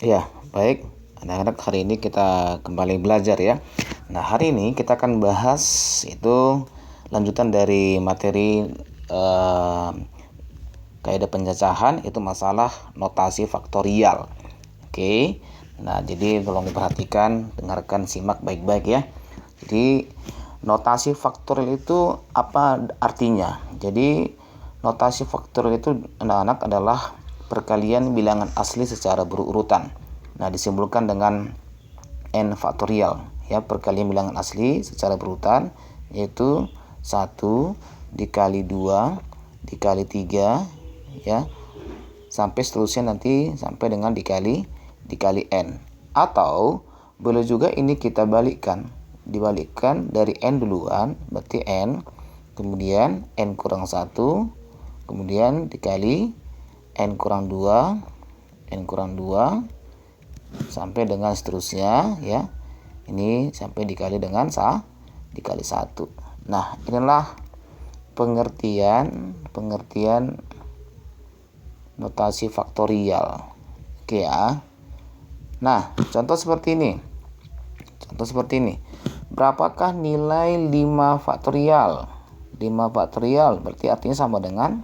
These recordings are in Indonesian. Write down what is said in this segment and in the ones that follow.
Ya, baik. Anak-anak, hari ini kita kembali belajar ya. Nah, hari ini kita akan bahas itu lanjutan dari materi kaidah pencacahan, itu masalah notasi faktorial. Oke. Nah, jadi tolong diperhatikan, dengarkan, simak baik-baik ya. Jadi, notasi faktorial itu apa artinya? Jadi, notasi faktorial itu anak-anak adalah perkalian bilangan asli secara berurutan. Nah, disimpulkan dengan n faktorial ya, perkalian bilangan asli secara berurutan, yaitu 1 dikali 2 dikali 3 ya, sampai seterusnya nanti sampai dengan dikali n. Atau boleh juga ini kita dibalikkan dari n duluan, berarti n, kemudian n kurang 1, kemudian dikali n kurang 2 sampai dengan seterusnya ya. Ini sampai dikali dengan dikali 1. Nah, inilah pengertian notasi faktorial. Oke ya. Nah, contoh seperti ini. Berapakah nilai 5 faktorial? 5 faktorial berarti artinya sama dengan,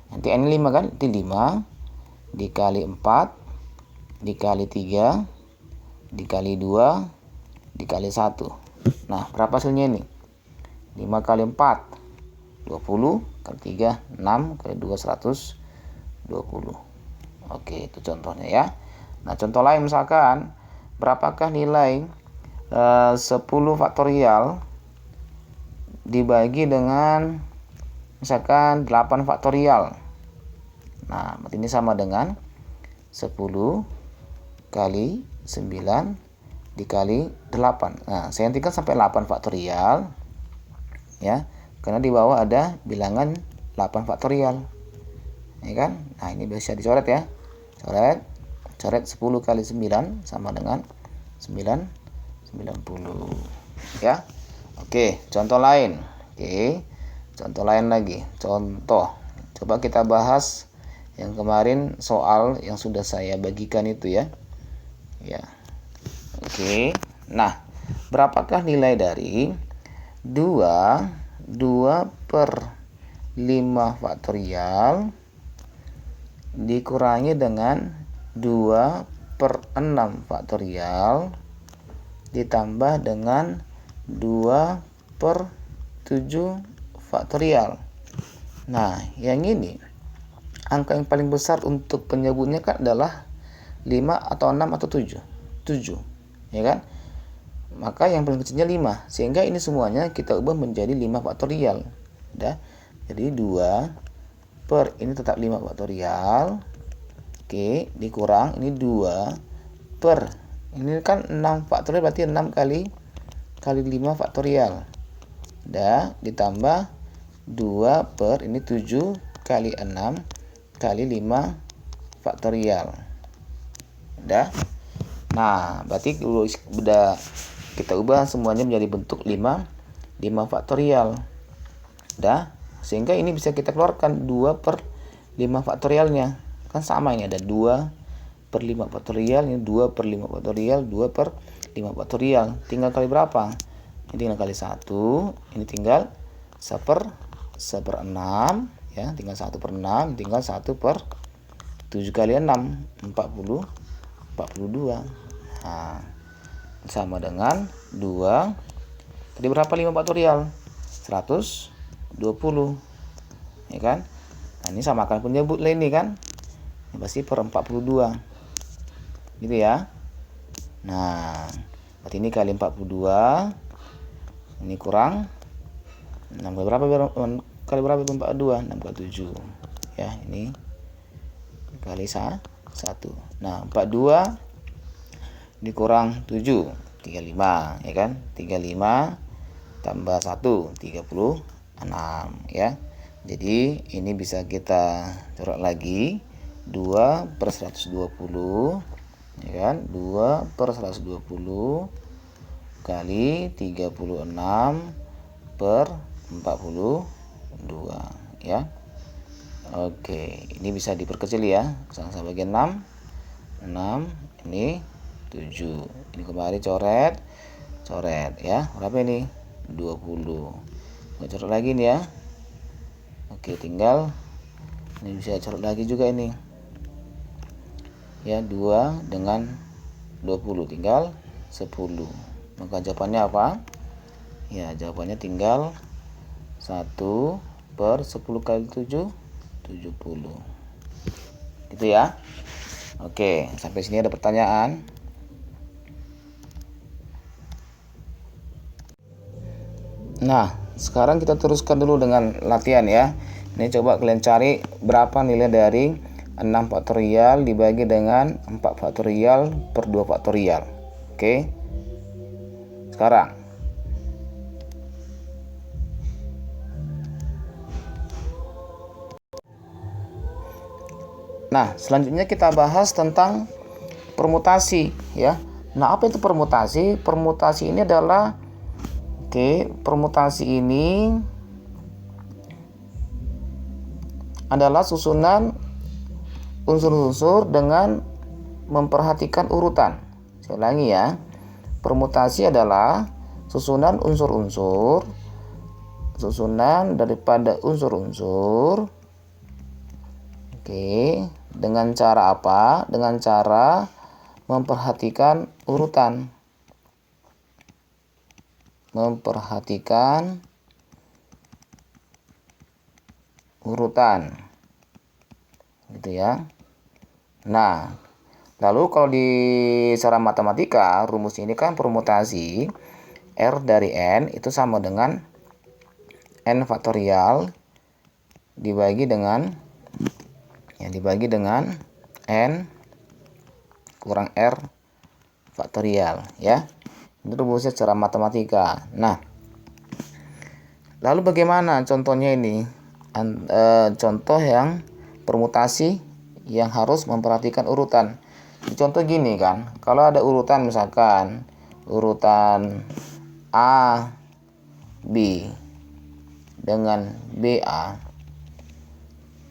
nanti n 5 kan? Nanti 5 dikali 4 dikali 3 dikali 2 dikali 1. Nah, berapa hasilnya ini? 5 kali 4 20, kali 3 6, kali 2 120. Oke, itu contohnya ya. Nah, contoh lain misalkan, berapakah nilai 10 faktorial dibagi dengan misalkan 8 faktorial. Nah, berarti ini sama dengan 10 kali 9 dikali 8. Nah, saya hentikan sampai 8 faktorial ya, karena di bawah ada bilangan 8 faktorial ya kan. Nah, ini bisa dicoret ya, coret 10 kali 9 sama dengan 90 ya. Oke, contoh lain. Contoh lain lagi. Coba kita bahas yang kemarin soal yang sudah saya bagikan itu ya. Oke. Nah, berapakah nilai dari 2 per 5 faktorial dikurangi dengan 2 per 6 faktorial ditambah dengan 2 per 7 faktorial. Nah, yang ini angka yang paling besar untuk penyebutnya kan adalah 5 atau 6 atau 7 ya kan. Maka yang paling kecilnya 5, sehingga ini semuanya kita ubah menjadi 5 faktorial. Udah. Jadi 2 per ini tetap 5 faktorial. Oke, dikurang ini 2 per ini kan 6 faktorial, berarti 6 kali 5 faktorial. Udah, ditambah 2 per ini 7 kali 6 kali 5 faktorial. Udah. Nah, berarti udah kita ubah semuanya menjadi bentuk 5 faktorial. Udah, sehingga ini bisa kita keluarkan 2 per 5 faktorialnya. Kan sama, ini ada 2 per 5 faktorial, ini 2 per 5 faktorial, 2 per 5 faktorial. Tinggal kali berapa? Ini tinggal kali 1, ini tinggal 1/6 ya, tinggal 1/6, tinggal 1 per 7 kali 6, 42. Nah, sama dengan 2. Tadi berapa 5 faktorial? 120 ya kan. Nah, ini samakan penyebut lain ini kan, ini pasti per 42 gitu ya. Nah, berarti ini kali 42, ini kurang 6 kali berapa? Kali berapa 42? 6 kali 7 ya, ini kali 1. Nah, 42 dikurang 7, 35 ya kan. 35 tambah 1, 36 ya. Jadi ini bisa kita coret lagi, 2 per 120 ya kan, 2 per 120 kali 36 per 42 ya. Oke, ini bisa diperkecil ya, sama bagian 6, Ini 7. Ini kembali coret ya. Berapa ini? 20. Nggak coret lagi nih ya. Oke, tinggal ini bisa coret lagi juga ini. Ya, 2 dengan 20 tinggal 10. Maka jawabannya apa? Ya, jawabannya tinggal 1/10 kali 7, 70. Gitu ya. Oke, sampai sini ada pertanyaan? Nah, sekarang kita teruskan dulu dengan latihan ya. Ini coba kalian cari berapa nilai dari 6 faktorial dibagi dengan 4 faktorial per 2 faktorial. Oke. Sekarang nah, selanjutnya kita bahas tentang permutasi ya. Nah, apa itu permutasi? Permutasi ini adalah permutasi ini adalah susunan unsur-unsur dengan memperhatikan urutan. Saya ulangi ya. Permutasi adalah susunan unsur-unsur, susunan daripada unsur-unsur. Dengan cara apa? Dengan cara memperhatikan urutan. Memperhatikan urutan. Gitu ya. Nah, lalu kalau di secara matematika, rumus ini kan permutasi R dari N itu sama dengan N faktorial dibagi dengan N kurang R faktorial ya. Itu rumusnya secara matematika. Nah, lalu bagaimana contohnya ini? Contoh yang permutasi yang harus memperhatikan urutan. Contoh gini kan, kalau ada urutan misalkan urutan A B dengan BA,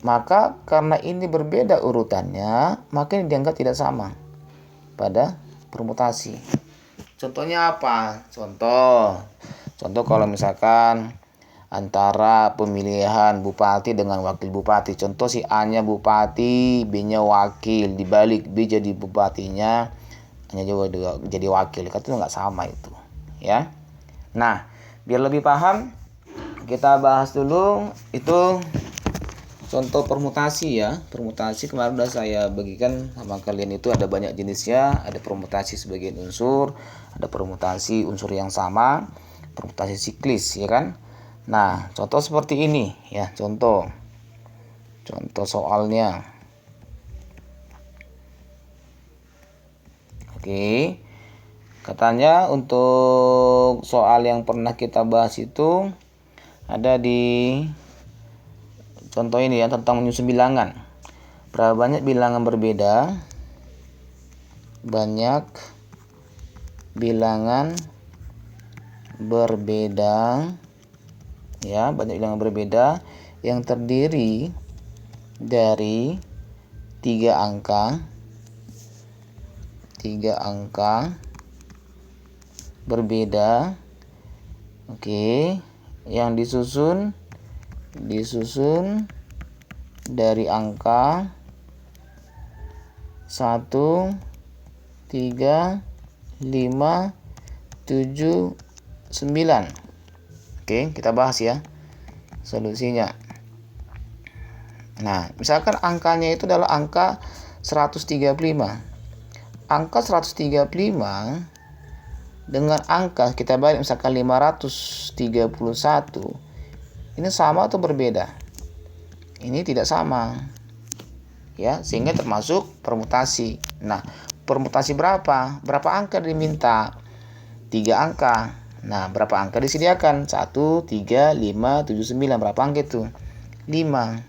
maka karena ini berbeda urutannya, maka ini dianggap tidak sama pada permutasi. Contohnya apa? Contoh kalau misalkan antara pemilihan bupati dengan wakil bupati. Contoh si A-nya bupati, B-nya wakil, dibalik B jadi bupatinya, A-nya juga jadi wakil. Kan itu nggak sama itu, ya. Nah, biar lebih paham, kita bahas dulu itu contoh permutasi ya. Permutasi kemarin udah saya bagikan sama kalian, itu ada banyak jenisnya. Ada permutasi sebagian unsur, ada permutasi unsur yang sama, permutasi siklis ya kan. Nah, contoh seperti ini ya, contoh soalnya. Oke. Katanya untuk soal yang pernah kita bahas itu ada di contoh ini ya, tentang menyusun bilangan. Berapa banyak bilangan berbeda? Banyak bilangan berbeda ya, banyak bilangan berbeda yang terdiri dari 3 angka berbeda. Yang disusun dari angka 1, 3, 5, 7, 9. Kita bahas ya solusinya. Nah, misalkan angkanya itu adalah angka 135. Angka 135 dengan angka kita balik misalkan 531. Ini sama atau berbeda? Ini tidak sama. Ya, sehingga termasuk permutasi. Nah, permutasi berapa? Berapa angka diminta? 3 angka. Nah, berapa angka disediakan? 1, 3, 5, 7, 9. Berapa angka itu? 5.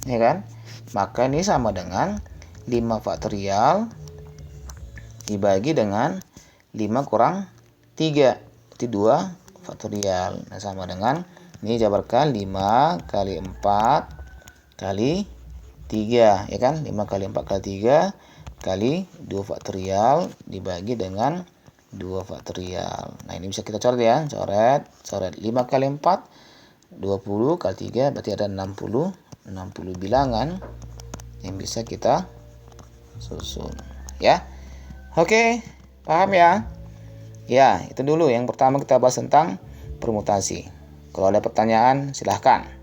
Ya kan? Maka ini sama dengan 5 faktorial dibagi dengan 5 kurang 3. Itu 2 faktorial. Nah, sama dengan, ini jabarkan 5 kali 4 kali 3. Ya kan? 5 kali 4 kali 3 kali 2 faktorial dibagi dengan 2 faktorial. Nah, ini bisa kita coret ya. Coret 5 kali 4, 20 kali 3, berarti ada 60. 60 bilangan yang bisa kita susun. Ya. Oke, paham ya? Ya, itu dulu yang pertama kita bahas tentang permutasi. Kalau ada pertanyaan, silahkan.